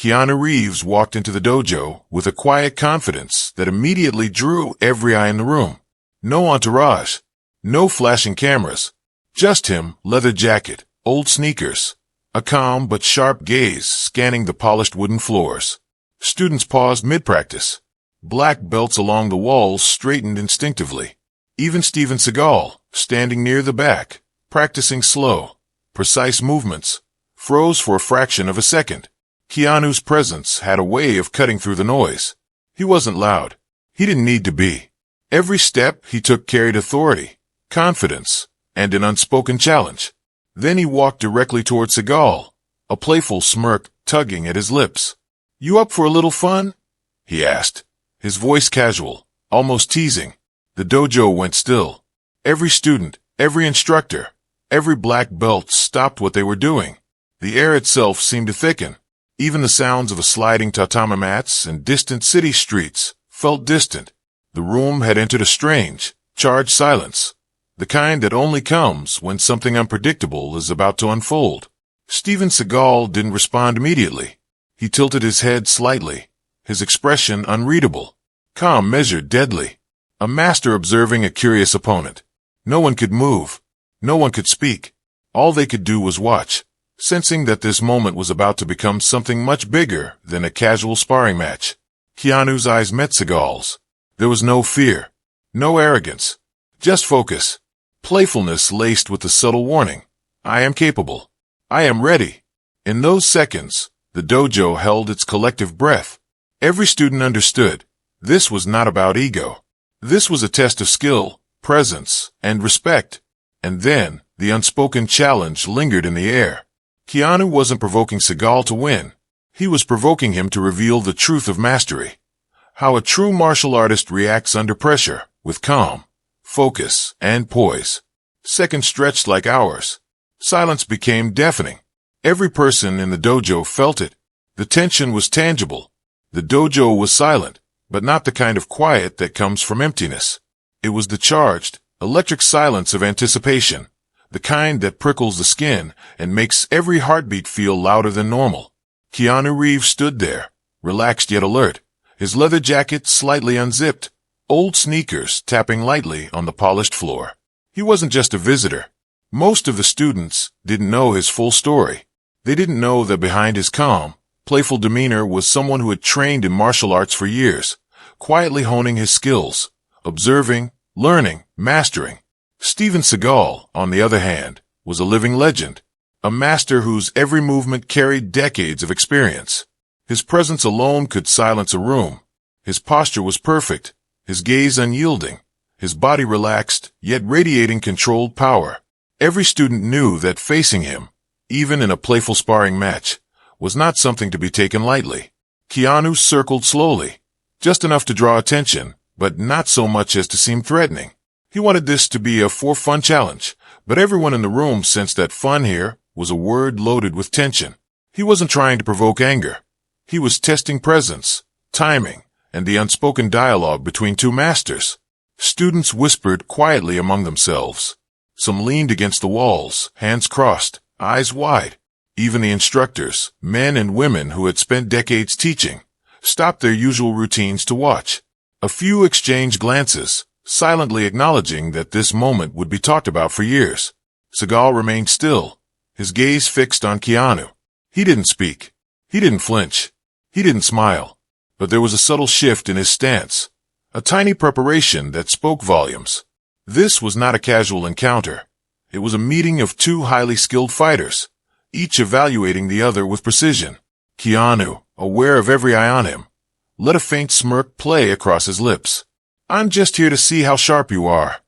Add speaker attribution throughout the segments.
Speaker 1: Keanu Reeves walked into the dojo with a quiet confidence that immediately drew every eye in the room. No entourage, no flashing cameras, just him, leather jacket, old sneakers, a calm but sharp gaze scanning the polished wooden floors. Students paused mid-practice. Black belts along the walls straightened instinctively. Even Steven Seagal, standing near the back, practicing slow, precise movements, froze for a fraction of a second. Keanu's presence had a way of cutting through the noise. He wasn't loud. He didn't need to be. Every step he took carried authority, confidence, and an unspoken challenge. Then he walked directly toward Seagal, a playful smirk tugging at his lips. "You up for a little fun?" he asked, his voice casual, almost teasing. The dojo went still. Every student, every instructor, every black belt stopped what they were doing. The air itself seemed to thicken. Even the sounds of a sliding tatami mats and distant city streets felt distant. The room had entered a strange, charged silence, the kind that only comes when something unpredictable is about to unfold. Steven Seagal didn't respond immediately. He tilted his head slightly, his expression unreadable, calm, measured, deadly. A master observing a curious opponent. No one could move. No one could speak. All they could do was watch, sensing that this moment was about to become something much bigger than a casual sparring match. Keanu's eyes met Seagal's. There was no fear, no arrogance, just focus. Playfulness laced with the subtle warning, "I am capable. I am ready." In those seconds, the dojo held its collective breath. Every student understood. This was not about ego. This was a test of skill, presence, and respect. And then, the unspoken challenge lingered in the air. Keanu wasn't provoking Seagal to win. He was provoking him to reveal the truth of mastery. How a true martial artist reacts under pressure, with calm, focus, and poise. Seconds stretched like hours. Silence became deafening. Every person in the dojo felt it. The tension was tangible. The dojo was silent, but not the kind of quiet that comes from emptiness. It was the charged, electric silence of anticipation, the kind that prickles the skin and makes every heartbeat feel louder than normal. Keanu Reeves stood there, relaxed yet alert, his leather jacket slightly unzipped, old sneakers tapping lightly on the polished floor. He wasn't just a visitor. Most of the students didn't know his full story. They didn't know that behind his calm, playful demeanor was someone who had trained in martial arts for years, quietly honing his skills, observing, learning, mastering. Steven Seagal, on the other hand, was a living legend, a master whose every movement carried decades of experience. His presence alone could silence a room. His posture was perfect, his gaze unyielding, his body relaxed, yet radiating controlled power. Every student knew that facing him, even in a playful sparring match, was not something to be taken lightly. Keanu circled slowly, just enough to draw attention, but not so much as to seem threatening. He wanted this to be a for-fun challenge, but everyone in the room sensed that fun here was a word loaded with tension. He wasn't trying to provoke anger. He was testing presence, timing, and the unspoken dialogue between two masters. Students whispered quietly among themselves. Some leaned against the walls, hands crossed, eyes wide. Even the instructors, men and women who had spent decades teaching, stopped their usual routines to watch. A few exchanged glances, silently acknowledging that this moment would be talked about for years. Seagal remained still, his gaze fixed on Keanu. He didn't speak. He didn't flinch. He didn't smile. But there was a subtle shift in his stance, a tiny preparation that spoke volumes. This was not a casual encounter. It was a meeting of two highly skilled fighters, each evaluating the other with precision. Keanu, aware of every eye on him, let a faint smirk play across his lips. "I'm just here to see how sharp you are,"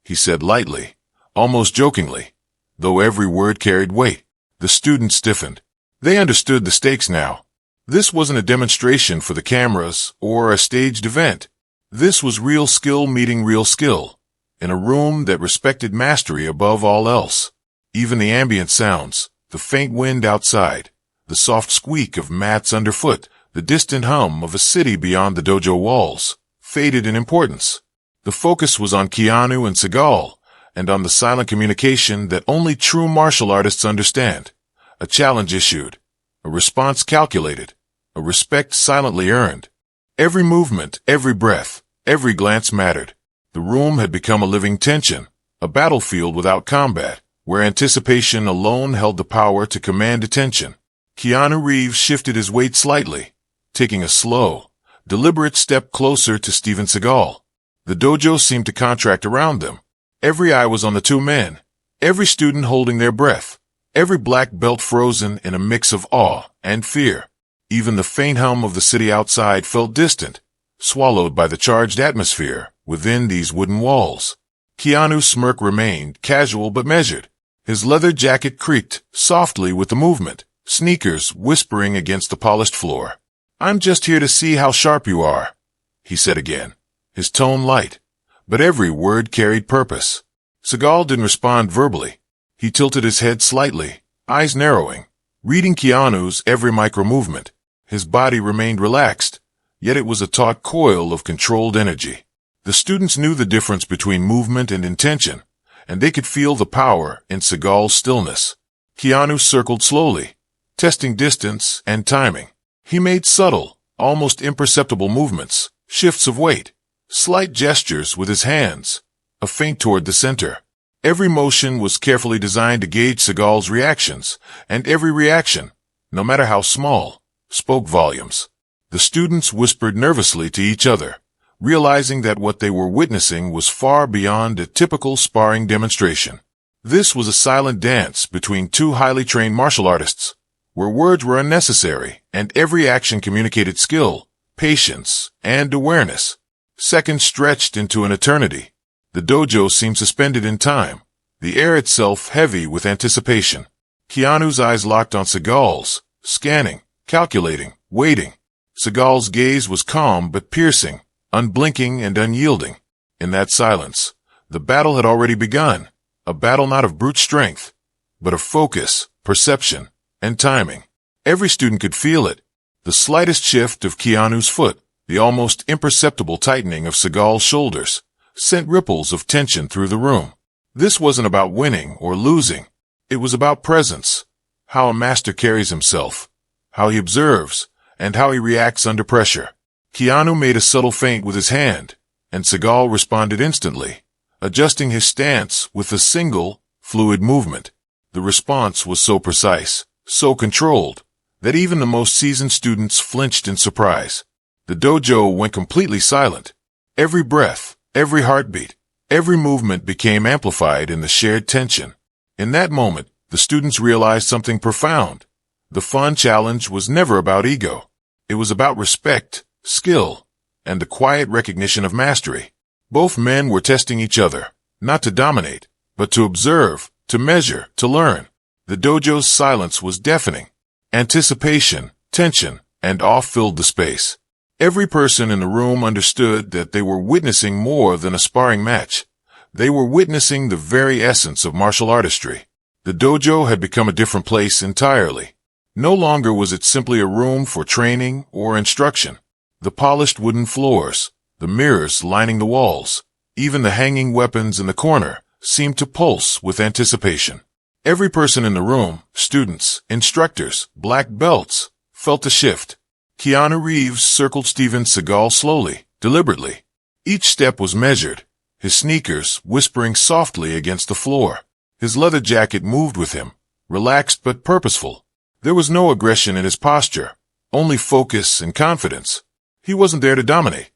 Speaker 1: he said lightly, almost jokingly, though every word carried weight. The students stiffened. They understood the stakes now. This wasn't a demonstration for the cameras or a staged event. This was real skill meeting real skill, in a room that respected mastery above all else. Even the ambient sounds, the faint wind outside, the soft squeak of mats underfoot, the distant hum of a city beyond the dojo walls, faded in importance. The focus was on Keanu and Seagal, and on the silent communication that only true martial artists understand. A challenge issued, a response calculated, a respect silently earned. Every movement, every breath, every glance mattered. The room had become a living tension, a battlefield without combat, where anticipation alone held the power to command attention. Keanu Reeves shifted his weight slightly, taking a slow, deliberate step closer to Steven Seagal. The dojo seemed to contract around them. Every eye was on the two men, every student holding their breath, every black belt frozen in a mix of awe and fear. Even the faint hum of the city outside felt distant, swallowed by the charged atmosphere within these wooden walls. Keanu's smirk remained casual but measured. His leather jacket creaked softly with the movement, sneakers whispering against the polished floor. "I'm just here to see how sharp you are," he said again, his tone light, but every word carried purpose. Seagal didn't respond verbally. He tilted his head slightly, eyes narrowing, reading Keanu's every micro-movement. His body remained relaxed, yet it was a taut coil of controlled energy. The students knew the difference between movement and intention, and they could feel the power in Seagal's stillness. Keanu circled slowly, testing distance and timing. He made subtle, almost imperceptible movements, shifts of weight, slight gestures with his hands, a feint toward the center. Every motion was carefully designed to gauge Seagal's reactions, and every reaction, no matter how small, spoke volumes. The students whispered nervously to each other, realizing that what they were witnessing was far beyond a typical sparring demonstration. This was a silent dance between two highly trained martial artists, where words were unnecessary and every action communicated skill, patience, and awareness. Seconds stretched into an eternity. The dojo seemed suspended in time, the air itself heavy with anticipation. Keanu's eyes locked on Seagal's, scanning, calculating, waiting. Seagal's gaze was calm but piercing, unblinking and unyielding. In that silence, the battle had already begun, a battle not of brute strength, but of focus, perception, and timing. Every student could feel it. The slightest shift of Keanu's foot, the almost imperceptible tightening of Seagal's shoulders, sent ripples of tension through the room. This wasn't about winning or losing. It was about presence, how a master carries himself, how he observes, and how he reacts under pressure. Keanu made a subtle feint with his hand, and Seagal responded instantly, adjusting his stance with a single, fluid movement. The response was so precise, so controlled, that even the most seasoned students flinched in surprise. The dojo went completely silent. Every breath, every heartbeat, every movement became amplified in the shared tension. In that moment, the students realized something profound. The fun challenge was never about ego. It was about respect, skill, and the quiet recognition of mastery. Both men were testing each other, not to dominate, but to observe, to measure, to learn. The dojo's silence was deafening. Anticipation, tension, and awe filled the space. Every person in the room understood that they were witnessing more than a sparring match. They were witnessing the very essence of martial artistry. The dojo had become a different place entirely. No longer was it simply a room for training or instruction. The polished wooden floors, the mirrors lining the walls, even the hanging weapons in the corner, seemed to pulse with anticipation. Every person in the room, students, instructors, black belts, felt a shift. Keanu Reeves circled Steven Seagal slowly, deliberately. Each step was measured, his sneakers whispering softly against the floor. His leather jacket moved with him, relaxed but purposeful. There was no aggression in his posture, only focus and confidence. He wasn't there to dominate.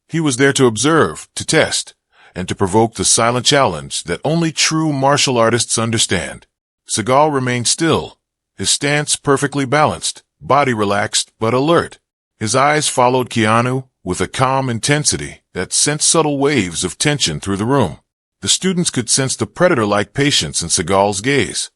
Speaker 1: He was there to observe, to test, and to provoke the silent challenge that only true martial artists understand. Seagal remained still, his stance perfectly balanced, body relaxed but alert. His eyes followed Keanu with a calm intensity that sent subtle waves of tension through the room. The students could sense the predator-like patience in Seagal's gaze,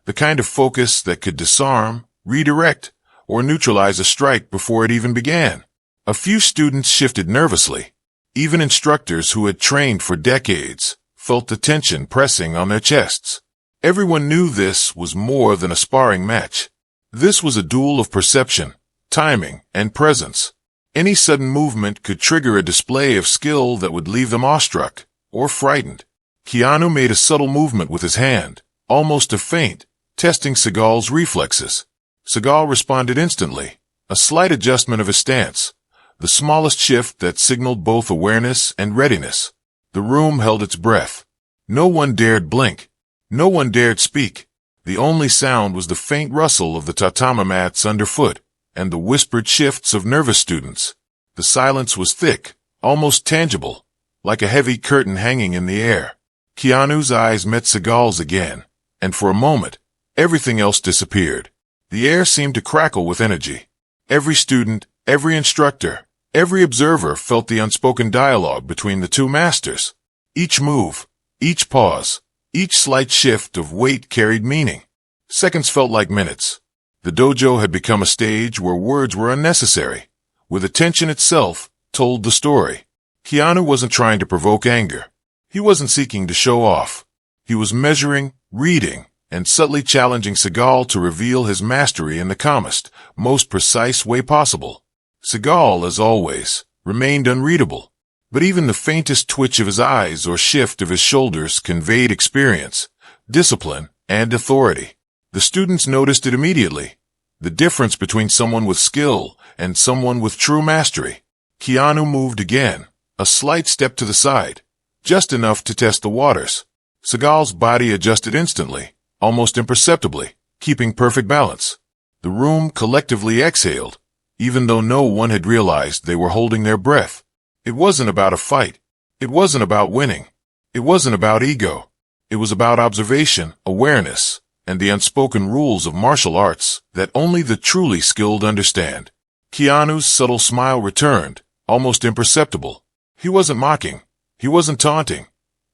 Speaker 1: the kind of focus that could disarm, redirect, or neutralize a strike before it even began. A few students shifted nervously. Even instructors who had trained for decades felt the tension pressing on their chests. Everyone knew this was more than a sparring match. This was a duel of perception, timing, and presence. Any sudden movement could trigger a display of skill that would leave them awestruck or frightened. Keanu made a subtle movement with his hand, almost a feint, testing Seagal's reflexes. Seagal responded instantly, A slight adjustment of his stance, the smallest shift that signaled both awareness and readiness. The room held its breath. No one dared blink. No one dared speak. The only sound was the faint rustle of the tatami mats underfoot and the whispered shifts of nervous students. The silence was thick, almost tangible, like a heavy curtain hanging in the air. Keanu's eyes met Seagal's again, and for a moment, everything else disappeared. The air seemed to crackle with energy. Every student, every instructor, every observer felt the unspoken dialogue between the two masters. Each move, each pause, each slight shift of weight carried meaning. Seconds felt like minutes. The dojo had become a stage where words were unnecessary, where the tension itself told the story. Keanu wasn't trying to provoke anger. He wasn't seeking to show off. He was measuring, reading, and subtly challenging Seagal to reveal his mastery in the calmest, most precise way possible. Seagal, as always, remained unreadable, but even the faintest twitch of his eyes or shift of his shoulders conveyed experience, discipline, and authority. The students noticed it immediately, the difference between someone with skill and someone with true mastery. Keanu moved again, a slight step to the side, just enough to test the waters. Seagal's body adjusted instantly, almost imperceptibly, keeping perfect balance. The room collectively exhaled, even though no one had realized they were holding their breath. It wasn't about a fight. It wasn't about winning. It wasn't about ego. It was about observation, awareness, and the unspoken rules of martial arts that only the truly skilled understand. Keanu's subtle smile returned, almost imperceptible. He wasn't mocking. He wasn't taunting.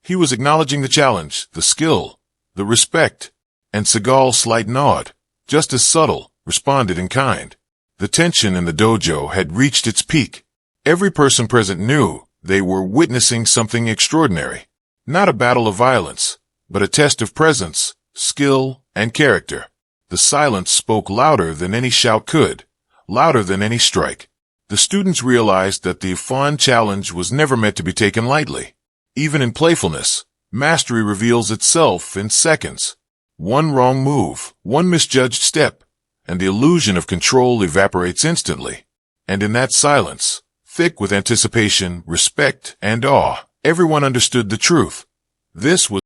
Speaker 1: He was acknowledging the challenge, the skill, the respect, and Seagal's slight nod, just as subtle, responded in kind. The tension in the dojo had reached its peak. Every person present knew they were witnessing something extraordinary. Not a battle of violence, but a test of presence, skill, and character. The silence spoke louder than any shout could, louder than any strike. The students realized that the fun challenge was never meant to be taken lightly. Even in playfulness, mastery reveals itself in seconds. One wrong move, one misjudged step, and the illusion of control evaporates instantly. And in that silence, thick with anticipation, respect, and awe, everyone understood the truth. This was